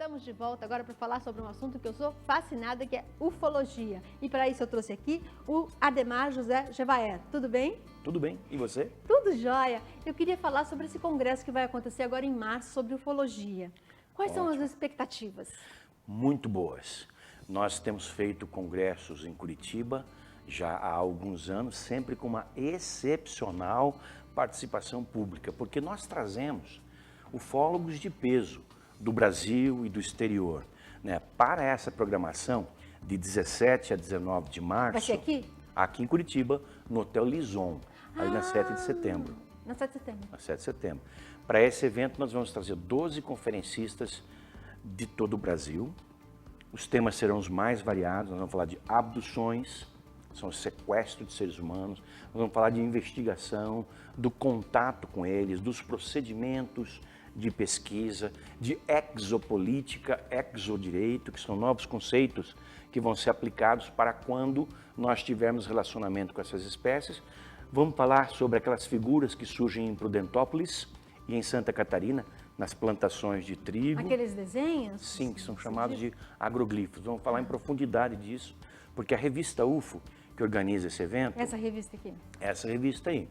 Estamos de volta agora para falar sobre um assunto que eu sou fascinada, que é ufologia. E para isso eu trouxe aqui o Ademar José Jevaer. Tudo bem? Tudo bem. E você? Tudo jóia. Eu queria falar sobre esse congresso que vai acontecer agora em março sobre ufologia. Quais são as expectativas? Muito boas. Nós temos feito congressos em Curitiba já há alguns anos, sempre com uma excepcional participação pública, porque nós trazemos ufólogos de peso do Brasil e do exterior, né? Para essa programação de 17 a 19 de março. Vai ser aqui? Aqui em Curitiba, no Hotel Lison, ali na 7 de setembro. Na 7 de setembro. Na 7 de setembro. Para esse evento, nós vamos trazer 12 conferencistas de todo o Brasil. Os temas serão os mais variados. Nós vamos falar de abduções, são sequestro de seres humanos. Nós vamos falar de investigação, do contato com eles, dos procedimentos de pesquisa, de exopolítica, exodireito, que são novos conceitos que vão ser aplicados para quando nós tivermos relacionamento com essas espécies. Vamos falar sobre aquelas figuras que surgem em Prudentópolis e em Santa Catarina, nas plantações de trigo. Aqueles desenhos? Sim, que são chamados de agroglifos. Vamos falar em profundidade disso, porque a revista UFO, que organiza esse evento... Essa revista aqui? Essa revista aí,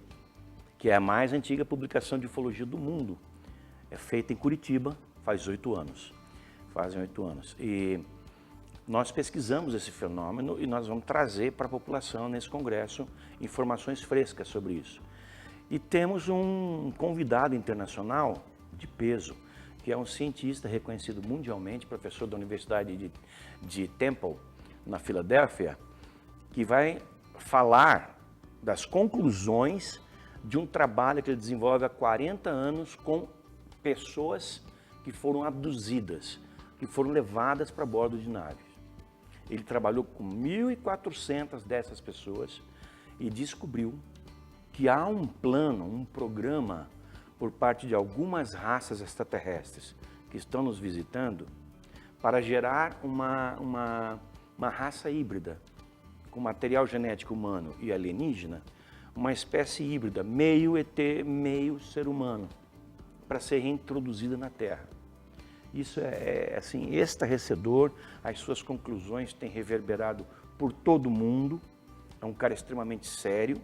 que é a mais antiga publicação de ufologia do mundo. É feita em Curitiba, faz 8 anos. Fazem 8 anos. E nós pesquisamos esse fenômeno e nós vamos trazer para a população nesse congresso informações frescas sobre isso. E temos um convidado internacional de peso, que é um cientista reconhecido mundialmente, professor da Universidade de Temple, na Filadélfia, que vai falar das conclusões de um trabalho que ele desenvolve há 40 anos com pessoas que foram abduzidas, que foram levadas para bordo de naves. Ele trabalhou com 1.400 dessas pessoas e descobriu que há um plano, um programa por parte de algumas raças extraterrestres que estão nos visitando para gerar uma raça híbrida com material genético humano e alienígena, uma espécie híbrida, meio ET, meio ser humano, para ser reintroduzida na Terra. Isso é assim, estarrecedor, as suas conclusões têm reverberado por todo o mundo. É um cara extremamente sério,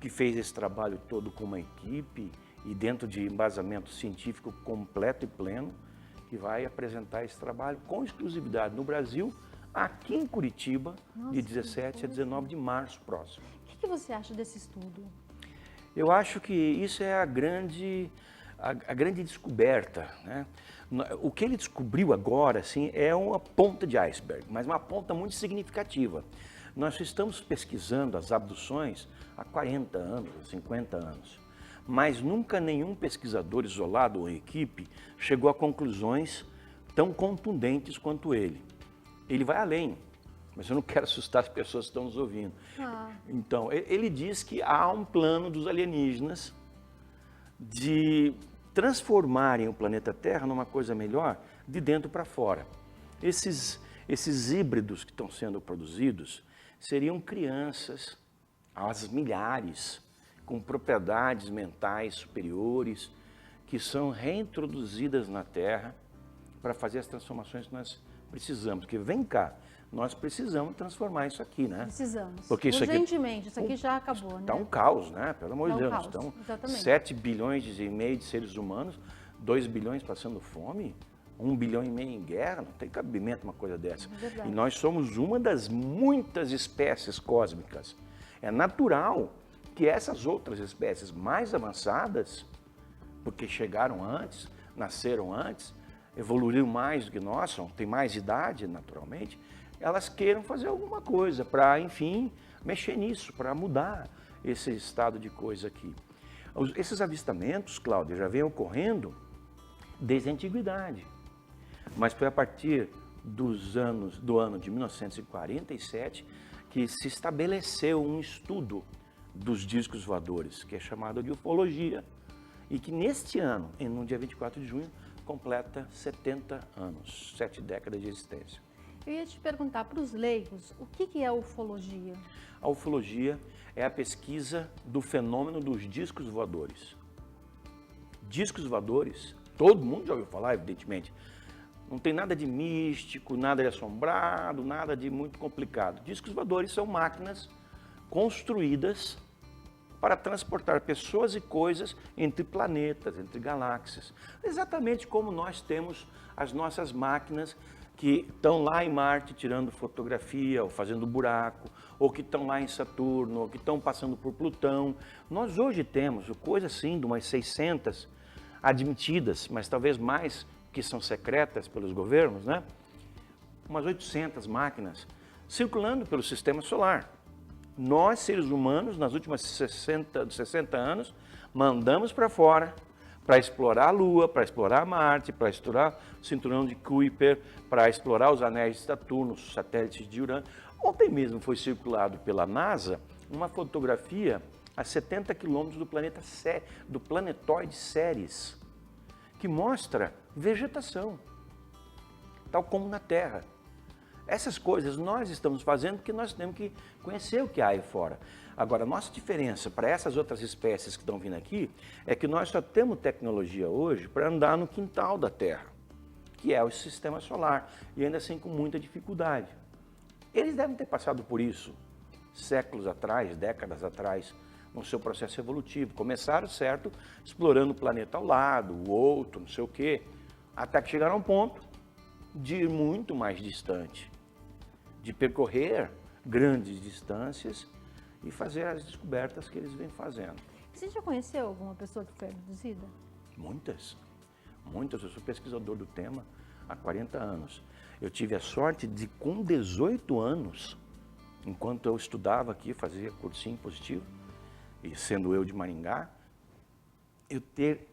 que fez esse trabalho todo com uma equipe e dentro de embasamento científico completo e pleno, que vai apresentar esse trabalho com exclusividade no Brasil, aqui em Curitiba, de 17 a 19 de março próximo. O que você acha desse estudo? Eu acho que isso é a grande descoberta, né? O que ele descobriu agora, assim, é uma ponta de iceberg, mas uma ponta muito significativa. Nós estamos pesquisando as abduções há 40 anos, 50 anos, mas nunca nenhum pesquisador isolado ou equipe chegou a conclusões tão contundentes quanto ele. Ele vai além, mas eu não quero assustar as pessoas que estão nos ouvindo. Então, ele diz que há um plano dos alienígenas de transformarem o planeta Terra numa coisa melhor de dentro para fora. Esses híbridos que estão sendo produzidos seriam crianças, aos milhares, com propriedades mentais superiores, que são reintroduzidas na Terra para fazer as transformações que nós precisamos. Porque vem cá, nós precisamos transformar isso aqui, né? Precisamos. Porque urgentemente, isso aqui já acabou, né? Está um caos, né? Pelo amor de Deus. Caos, Estão exatamente. 7 bilhões e meio de seres humanos, 2 bilhões passando fome, 1 bilhão e meio em guerra, não tem cabimento uma coisa dessa. Verdade. E nós somos uma das muitas espécies cósmicas. É natural que essas outras espécies mais avançadas, porque chegaram antes, nasceram antes, evoluíram mais do que nós, têm mais idade naturalmente, elas queiram fazer alguma coisa para, enfim, mexer nisso, para mudar esse estado de coisa aqui. Esses avistamentos, Cláudia, já vêm ocorrendo desde a antiguidade, mas foi a partir do ano de 1947 que se estabeleceu um estudo dos discos voadores, que é chamado de ufologia, e que neste ano, no dia 24 de junho, completa 70 anos, 7 décadas de existência. Eu ia te perguntar para os leigos, o que é ufologia? A ufologia é a pesquisa do fenômeno dos discos voadores. Discos voadores, todo mundo já ouviu falar, evidentemente. Não tem nada de místico, nada de assombrado, nada de muito complicado. Discos voadores são máquinas construídas para transportar pessoas e coisas entre planetas, entre galáxias. Exatamente como nós temos as nossas máquinas que estão lá em Marte tirando fotografia, ou fazendo buraco, ou que estão lá em Saturno, ou que estão passando por Plutão. Nós hoje temos coisa assim de umas 600 admitidas, mas talvez mais que são secretas pelos governos, né? Umas 800 máquinas circulando pelo sistema solar. Nós, seres humanos, nas últimas 60 anos, mandamos para fora para explorar a Lua, para explorar Marte, para explorar o cinturão de Kuiper, para explorar os anéis de Saturno, os satélites de Urano. Ontem mesmo foi circulado pela NASA uma fotografia a 70 quilômetros do planetóide Ceres, que mostra vegetação, tal como na Terra. Essas coisas nós estamos fazendo porque nós temos que conhecer o que há aí fora. Agora, a nossa diferença para essas outras espécies que estão vindo aqui é que nós só temos tecnologia hoje para andar no quintal da Terra, que é o sistema solar, e ainda assim com muita dificuldade. Eles devem ter passado por isso séculos atrás, décadas atrás, no seu processo evolutivo. Começaram, certo, explorando o planeta ao lado, o outro, não sei o quê, até que chegaram a um ponto de ir muito mais distante, de percorrer grandes distâncias e fazer as descobertas que eles vêm fazendo. Você já conheceu alguma pessoa que foi abduzida? Muitas, muitas. Eu sou pesquisador do tema há 40 anos. Eu tive a sorte de, com 18 anos, enquanto eu estudava aqui, fazia cursinho positivo, e sendo eu de Maringá, eu ter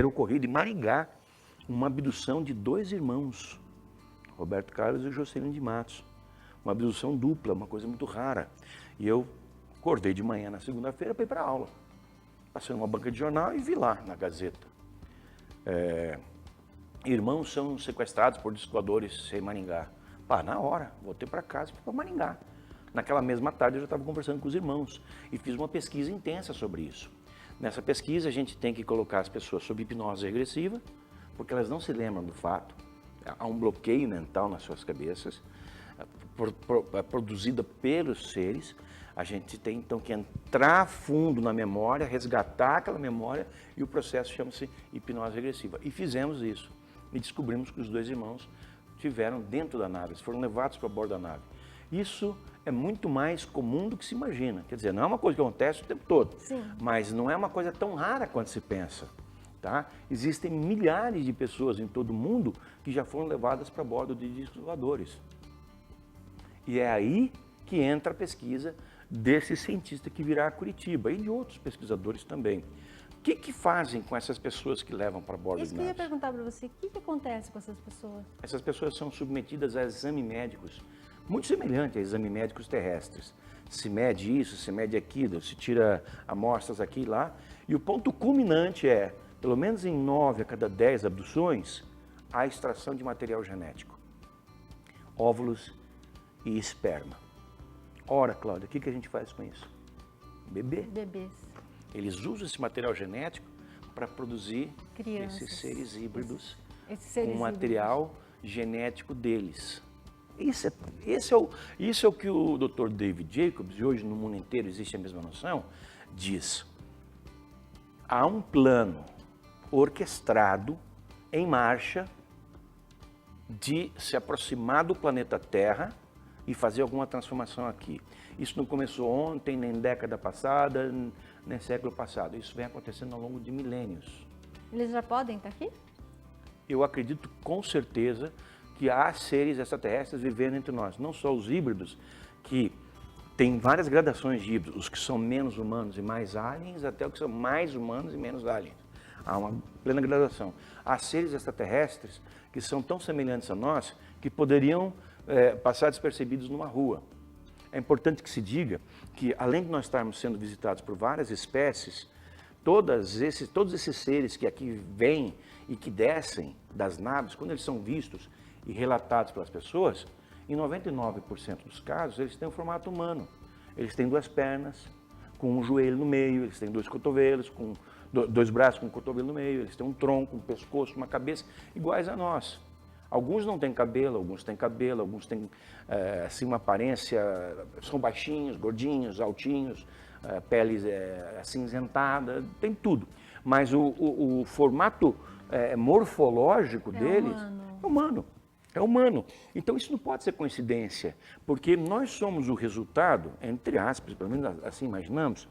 ocorrido em Maringá uma abdução de 2 irmãos, Roberto Carlos e Jocelyn de Matos. Uma abdução dupla, uma coisa muito rara. E eu acordei de manhã na segunda-feira para ir para a aula. Passei numa banca de jornal e vi lá na Gazeta. Irmãos são sequestrados por discos voadores em Maringá. Pá, na hora, voltei para casa e fui para Maringá. Naquela mesma tarde eu já estava conversando com os irmãos e fiz uma pesquisa intensa sobre isso. Nessa pesquisa a gente tem que colocar as pessoas sob hipnose regressiva, porque elas não se lembram do fato. Há um bloqueio mental nas suas cabeças, produzida pelos seres. A gente tem então que entrar fundo na memória, resgatar aquela memória, e o processo chama-se hipnose regressiva. E fizemos isso. E descobrimos que os 2 irmãos estiveram dentro da nave, eles foram levados para bordo da nave. Isso é muito mais comum do que se imagina. Quer dizer, não é uma coisa que acontece o tempo todo, Sim, mas não é uma coisa tão rara quanto se pensa. Tá? Existem milhares de pessoas em todo o mundo que já foram levadas para bordo de discos voadores. E é aí que entra a pesquisa desse cientista que virá a Curitiba e de outros pesquisadores também. O que fazem com essas pessoas que levam para bordo de isso que eu ia naves? perguntar para você, o que acontece com essas pessoas? Essas pessoas são submetidas a exames médicos muito semelhantes a exames médicos terrestres. Se mede isso, se mede aquilo, se tira amostras aqui e lá. E o ponto culminante é, pelo menos em 9 a cada 10 abduções, a extração de material genético. Óvulos e esperma. Ora, Cláudia, o que a gente faz com isso? Bebê. Bebês. Eles usam esse material genético para produzir Crianças. esses seres híbridos Esses seres com o híbridos. material genético deles. Isso é o que o Dr. David Jacobs, e hoje no mundo inteiro existe a mesma noção, diz. Há um plano orquestrado, em marcha, de se aproximar do planeta Terra e fazer alguma transformação aqui. Isso não começou ontem, nem década passada, nem século passado. Isso vem acontecendo ao longo de milênios. Eles já podem estar aqui? Eu acredito com certeza que há seres extraterrestres vivendo entre nós. Não só os híbridos, que tem várias gradações de híbridos, os que são menos humanos e mais aliens, até os que são mais humanos e menos aliens. Há uma plena gradação. Há seres extraterrestres que são tão semelhantes a nós que poderiam passar despercebidos numa rua. É importante que se diga que, além de nós estarmos sendo visitados por várias espécies, todos esses seres que aqui vêm e que descem das naves, quando eles são vistos e relatados pelas pessoas, em 99% dos casos, eles têm um formato humano. Eles têm 2 pernas, com um joelho no meio, eles têm 2 cotovelos, com 2 braços com um cotovelo no meio, eles têm um tronco, um pescoço, uma cabeça, iguais a nós. Alguns não têm cabelo, alguns têm assim, uma aparência, são baixinhos, gordinhos, altinhos, pele acinzentada, tem tudo. Mas o formato morfológico deles é humano. É humano. Então isso não pode ser coincidência, porque nós somos o resultado, entre aspas, pelo menos assim imaginamos,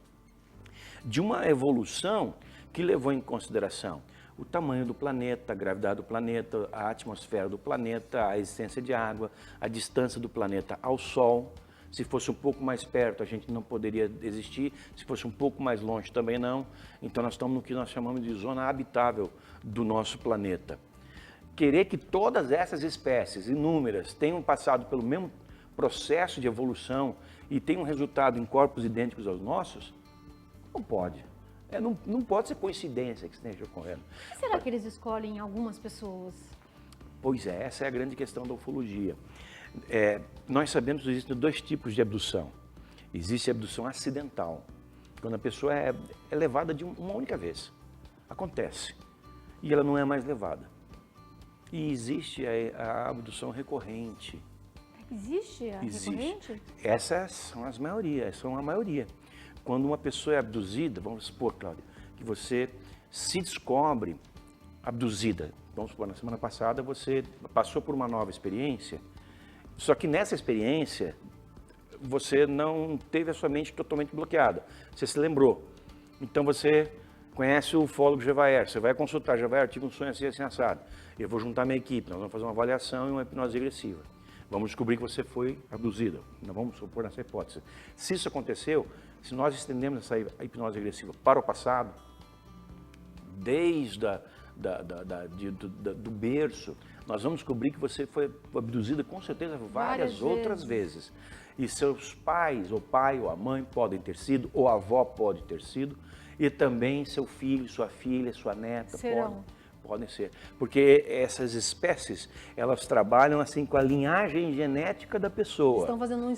de uma evolução que levou em consideração o tamanho do planeta, a gravidade do planeta, a atmosfera do planeta, a existência de água, a distância do planeta ao Sol. Se fosse um pouco mais perto, a gente não poderia existir. Se fosse um pouco mais longe, também não. Então nós estamos no que nós chamamos de zona habitável do nosso planeta. Querer que todas essas espécies inúmeras tenham passado pelo mesmo processo de evolução e tenham resultado em corpos idênticos aos nossos, não pode. Não pode ser coincidência que esteja ocorrendo. Por que será que eles escolhem algumas pessoas? Pois é, essa é a grande questão da ufologia. Nós sabemos que existem 2 tipos de abdução. Existe a abdução acidental, quando a pessoa é levada de uma única vez. Acontece. E ela não é mais levada. E existe a abdução recorrente. Existe a recorrente? Essas são as maiorias, são a maioria. Quando uma pessoa é abduzida, vamos supor, Cláudia, que você se descobre abduzida. Vamos supor, na semana passada você passou por uma nova experiência, só que nessa experiência você não teve a sua mente totalmente bloqueada. Você se lembrou. Então você conhece o ufólogo Gevaer, você vai consultar, Gevaer, tive um sonho assim, assim, assado. Eu vou juntar minha equipe, nós vamos fazer uma avaliação e uma hipnose regressiva. Vamos descobrir que você foi abduzida. Nós vamos supor nessa hipótese. Se isso aconteceu, se nós estendemos essa hipnose regressiva para o passado, desde do berço, nós vamos descobrir que você foi abduzida com certeza várias outras vezes. E seus pais, ou pai, ou a mãe podem ter sido, ou a avó pode ter sido, e também seu filho, sua filha, sua neta podem ser. Porque essas espécies, elas trabalham assim com a linhagem genética da pessoa. Estão fazendo um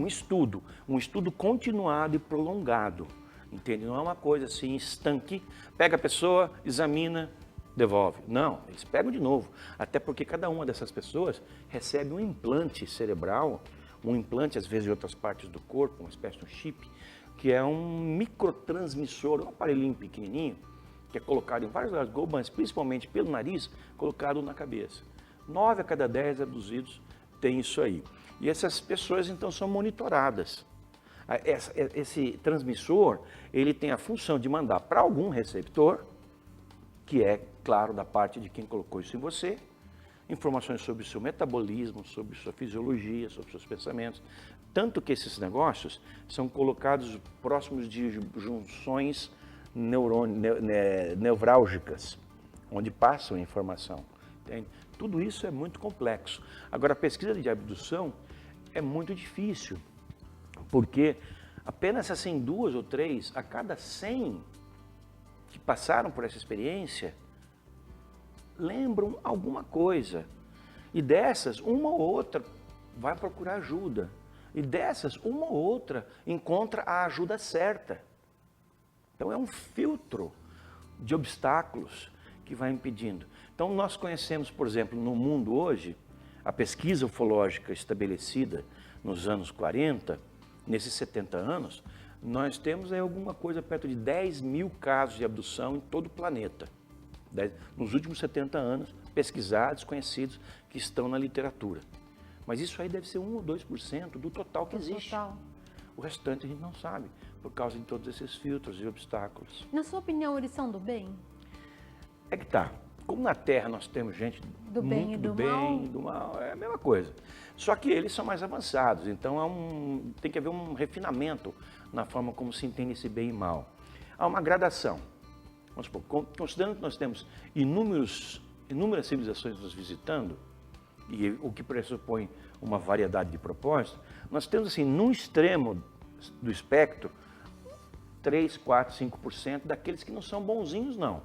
estudo. Um estudo continuado e prolongado. Entende? Não é uma coisa assim, estanque, pega a pessoa, examina, devolve. Não, eles pegam de novo. Até porque cada uma dessas pessoas recebe um implante cerebral, um implante às vezes em outras partes do corpo, uma espécie de um chip, que é um microtransmissor, um aparelhinho pequenininho, que é colocado em vários lugares, mas principalmente pelo nariz, colocado na cabeça. 9 a cada 10 abduzidos têm isso aí. E essas pessoas então são monitoradas. Esse transmissor, ele tem a função de mandar para algum receptor, que é, claro, da parte de quem colocou isso em você, informações sobre o seu metabolismo, sobre sua fisiologia, sobre seus pensamentos. Tanto que esses negócios são colocados próximos de junções nevrálgicas, onde passam a informação. Entende? Tudo isso é muito complexo. Agora, a pesquisa de abdução é muito difícil, porque apenas assim 2 ou 3 a cada 100 que passaram por essa experiência lembram alguma coisa. E dessas, uma ou outra vai procurar ajuda. E dessas, uma ou outra encontra a ajuda certa. Então é um filtro de obstáculos que vai impedindo. Então nós conhecemos, por exemplo, no mundo hoje, a pesquisa ufológica estabelecida nos anos 40, nesses 70 anos, nós temos aí alguma coisa perto de 10 mil casos de abdução em todo o planeta. Nos últimos 70 anos, pesquisados, conhecidos, que estão na literatura. Mas isso aí deve ser 1 ou 2% do total que existe. O restante a gente não sabe, por causa de todos esses filtros e obstáculos. Na sua opinião, eles são do bem? É que tá. Como na Terra nós temos gente do bem e do mal, é a mesma coisa. Só que eles são mais avançados, então tem que haver um refinamento na forma como se entende esse bem e mal. Há uma gradação. Vamos supor, considerando que nós temos inúmeras civilizações nos visitando, e o que pressupõe uma variedade de propósitos, nós temos assim, num extremo do espectro, 3, 4, 5% daqueles que não são bonzinhos, não.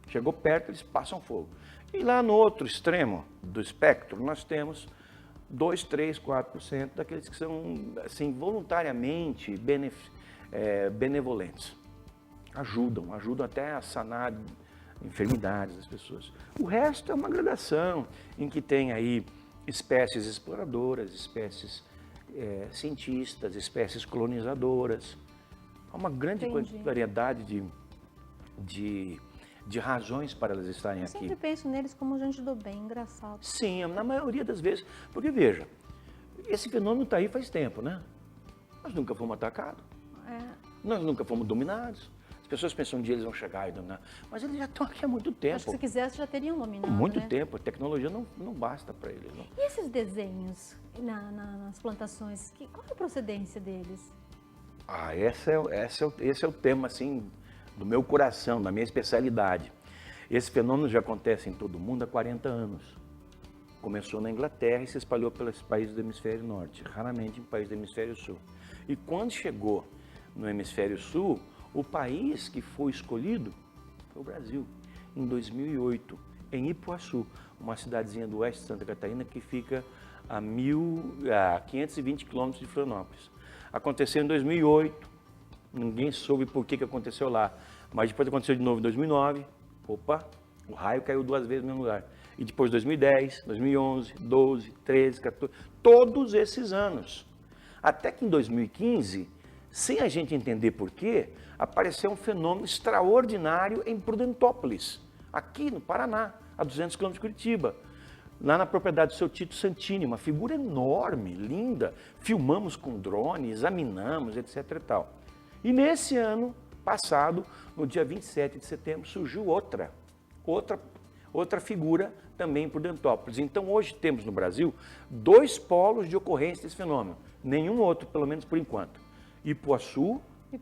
Chegou perto, eles passam fogo. E lá no outro extremo do espectro, nós temos 2, 3, 4% daqueles que são, assim, voluntariamente benevolentes. Ajudam até a sanar enfermidades das pessoas. O resto é uma gradação em que tem aí espécies exploradoras, espécies cientistas, espécies colonizadoras. Há uma grande variedade de razões para elas estarem aqui. Eu sempre penso neles como gente do bem, engraçado. Sim, na maioria das vezes. Porque, veja, esse fenômeno está aí faz tempo, né? Nós nunca fomos atacados. Nós nunca fomos dominados. As pessoas pensam um dia eles vão chegar e dominar. Mas eles já estão aqui há muito tempo. Acho que se quisesse já teriam dominado, Há muito né? tempo. A tecnologia não basta para eles. Não. E esses desenhos nas plantações, qual é a procedência deles? Esse é o tema, assim, do meu coração, da minha especialidade. Esse fenômeno já acontece em todo o mundo há 40 anos. Começou na Inglaterra e se espalhou pelos países do hemisfério norte, raramente em países do hemisfério sul. E quando chegou no hemisfério sul, o país que foi escolhido foi o Brasil, em 2008, em Ipuaçu, uma cidadezinha do oeste de Santa Catarina que fica a 520 quilômetros de Florianópolis. Aconteceu em 2008, ninguém soube por que aconteceu lá, mas depois aconteceu de novo em 2009, o raio caiu 2 vezes no mesmo lugar. E depois 2010, 2011, 12, 13, 14, todos esses anos. Até que em 2015, sem a gente entender por quê, apareceu um fenômeno extraordinário em Prudentópolis, aqui no Paraná, a 200 quilômetros de Curitiba. Lá na propriedade do seu Tito Santini, uma figura enorme, linda. Filmamos com drone, examinamos, etc. e tal. E nesse ano passado, no dia 27 de setembro, surgiu outra figura também em Prudentópolis. Então hoje temos no Brasil 2 polos de ocorrência desse fenômeno. Nenhum outro, pelo menos por enquanto. Ipuaçu e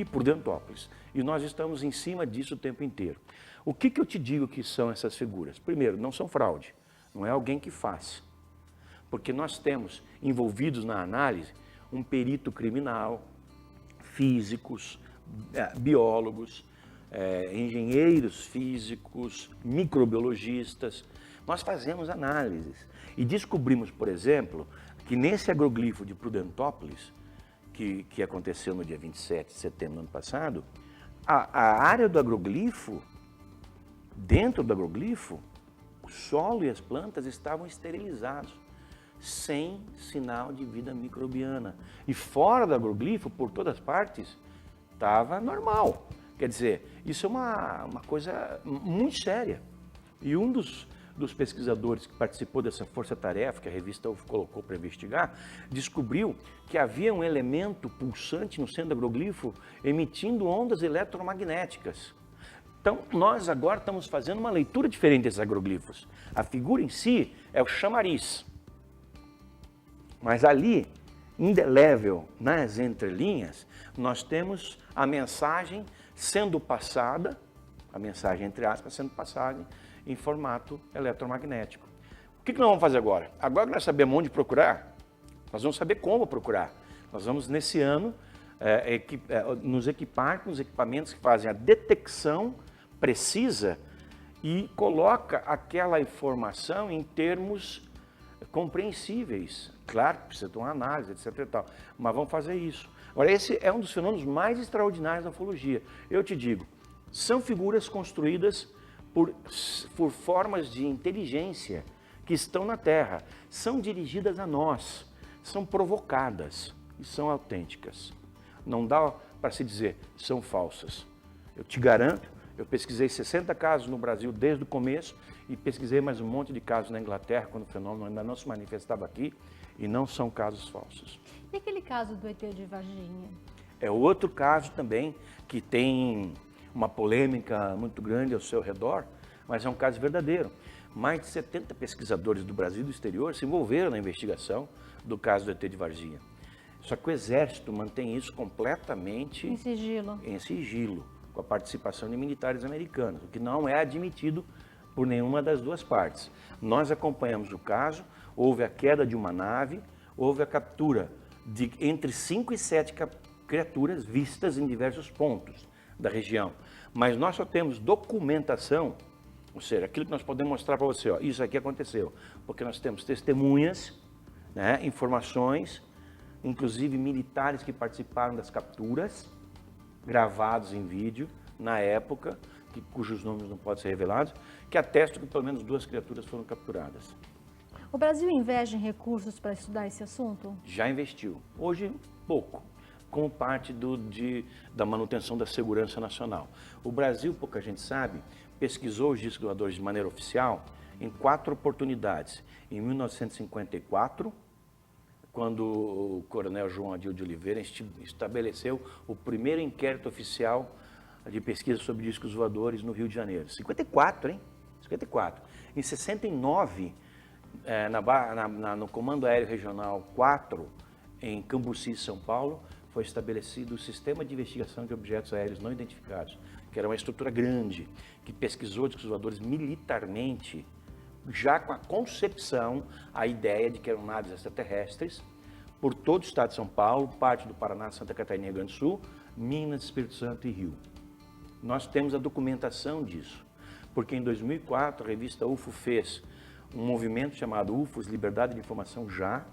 Prudentópolis. E nós estamos em cima disso o tempo inteiro. O que eu te digo que são essas figuras? Primeiro, não são fraude. Não é alguém que faz. Porque nós temos envolvidos na análise um perito criminal, físicos, biólogos, engenheiros físicos, microbiologistas. Nós fazemos análises e descobrimos, por exemplo, que nesse agroglifo de Prudentópolis, que aconteceu no dia 27 de setembro do ano passado, a área do agroglifo, dentro do agroglifo, o solo e as plantas estavam esterilizados, sem sinal de vida microbiana. E fora do agroglifo, por todas as partes, estava normal. Quer dizer, isso é uma coisa muito séria. E um dos pesquisadores que participou dessa força-tarefa, que a revista colocou para investigar, descobriu que havia um elemento pulsante no centro do agroglifo emitindo ondas eletromagnéticas. Então, nós agora estamos fazendo uma leitura diferente desses agroglifos. A figura em si é o chamariz. Mas ali, indelével, nas entrelinhas, nós temos a mensagem sendo passada, a mensagem entre aspas, sendo passada em formato eletromagnético. O que nós vamos fazer agora? Agora que nós sabemos onde procurar, nós vamos saber como procurar. Nós vamos, nesse ano, nos equipar com os equipamentos que fazem a detecção precisa e coloca aquela informação em termos compreensíveis. Claro que precisa ter uma análise, etc. e tal, mas vamos fazer isso. Agora, esse é um dos fenômenos mais extraordinários da ufologia. Eu te digo, são figuras construídas por formas de inteligência que estão na Terra, são dirigidas a nós, são provocadas e são autênticas. Não dá para se dizer, são falsas. Eu te garanto, eu pesquisei 60 casos no Brasil desde o começo e pesquisei mais um monte de casos na Inglaterra, quando o fenômeno ainda não se manifestava aqui, e não são casos falsos. E aquele caso do ET de Varginha? É outro caso também que tem uma polêmica muito grande ao seu redor, mas é um caso verdadeiro. Mais de 70 pesquisadores do Brasil e do exterior se envolveram na investigação do caso do ET de Varginha. Só que o Exército mantém isso completamente em sigilo, com a participação de militares americanos, o que não é admitido por nenhuma das duas partes. Nós acompanhamos o caso, houve a queda de uma nave, houve a captura de entre 5 e 7 criaturas vistas em diversos pontos da região. Mas nós só temos documentação, ou seja, aquilo que nós podemos mostrar para você, ó, isso aqui aconteceu, porque nós temos testemunhas, né, informações inclusive militares que participaram das capturas, gravados em vídeo, na época, cujos nomes não podem ser revelados, que atestam que pelo menos 2 criaturas foram capturadas. O Brasil investe em recursos para estudar esse assunto? Já investiu. Hoje, pouco, como parte da manutenção da segurança nacional. O Brasil, pouca gente sabe, pesquisou os discos voadores de maneira oficial em 4 oportunidades. Em 1954, quando o coronel João Adil de Oliveira estabeleceu o primeiro inquérito oficial de pesquisa sobre discos voadores no Rio de Janeiro. 54, hein? 54. Em 69, no Comando Aéreo Regional 4, em Cambuci, São Paulo, foi estabelecido o Sistema de Investigação de Objetos Aéreos Não Identificados, que era uma estrutura grande, que pesquisou discos voadores militarmente, já com a concepção, a ideia de que eram naves extraterrestres, por todo o estado de São Paulo, parte do Paraná, Santa Catarina e Rio Grande do Sul, Minas, Espírito Santo e Rio. Nós temos a documentação disso, porque em 2004 a revista UFO fez um movimento chamado UFOs, Liberdade de Informação Já,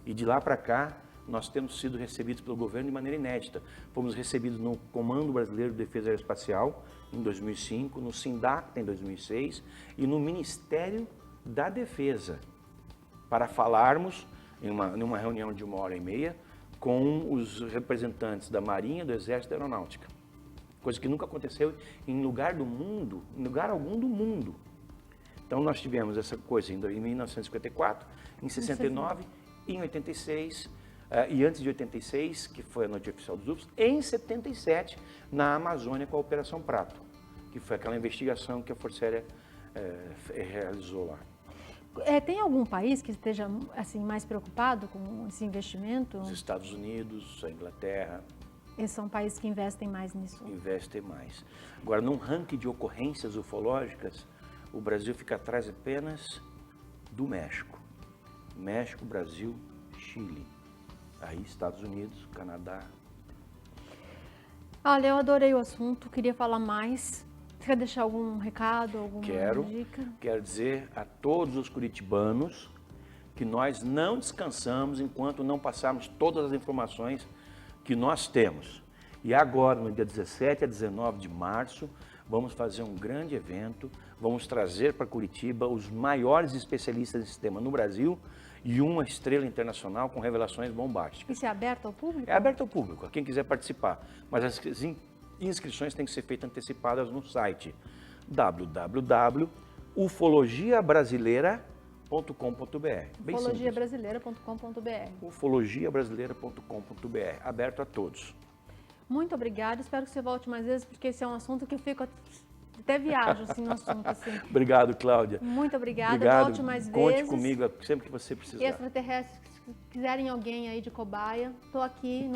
e de lá para cá nós temos sido recebidos pelo governo de maneira inédita. Fomos recebidos no Comando Brasileiro de Defesa Aeroespacial em 2005, no SINDACTA em 2006 e no Ministério da Defesa, para falarmos numa reunião de 1h30 com os representantes da Marinha, do Exército e da Aeronáutica. Coisa que nunca aconteceu em lugar algum do mundo. Então nós tivemos essa coisa em 1954, em 69, em 86, e antes de 86, que foi a noite oficial dos UFOs, em 77, na Amazônia com a Operação Prato, que foi aquela investigação que a Força Aérea realizou lá. Tem algum país que esteja assim, mais preocupado com esse investimento? Os Estados Unidos, a Inglaterra. Esses são países que investem mais nisso? Investem mais. Agora, num ranking de ocorrências ufológicas, o Brasil fica atrás apenas do México. México, Brasil, Chile. Aí, Estados Unidos, Canadá. Olha, eu adorei o assunto, queria falar mais. Você quer deixar algum recado, alguma dica? Quero dizer a todos os curitibanos que nós não descansamos enquanto não passarmos todas as informações que nós temos. E agora, no dia 17 a 19 de março, vamos fazer um grande evento, vamos trazer para Curitiba os maiores especialistas em sistema no Brasil e uma estrela internacional com revelações bombásticas. Isso é aberto ao público? É aberto ao público, a quem quiser participar. Mas as inscrições têm que ser feitas antecipadas no site www.ufologiabrasileira.com.br. Ufologiabrasileira.com.br. Ufologiabrasileira.com.br. Aberto a todos. Muito obrigada, espero que você volte mais vezes, porque esse é um assunto que eu fico até viajo assim, no assunto. Assim. Obrigado, Cláudia. Muito obrigada, Obrigado. Volte mais Conte vezes. comigo sempre que você precisar. E extraterrestres, se quiserem alguém aí de cobaia, estou aqui.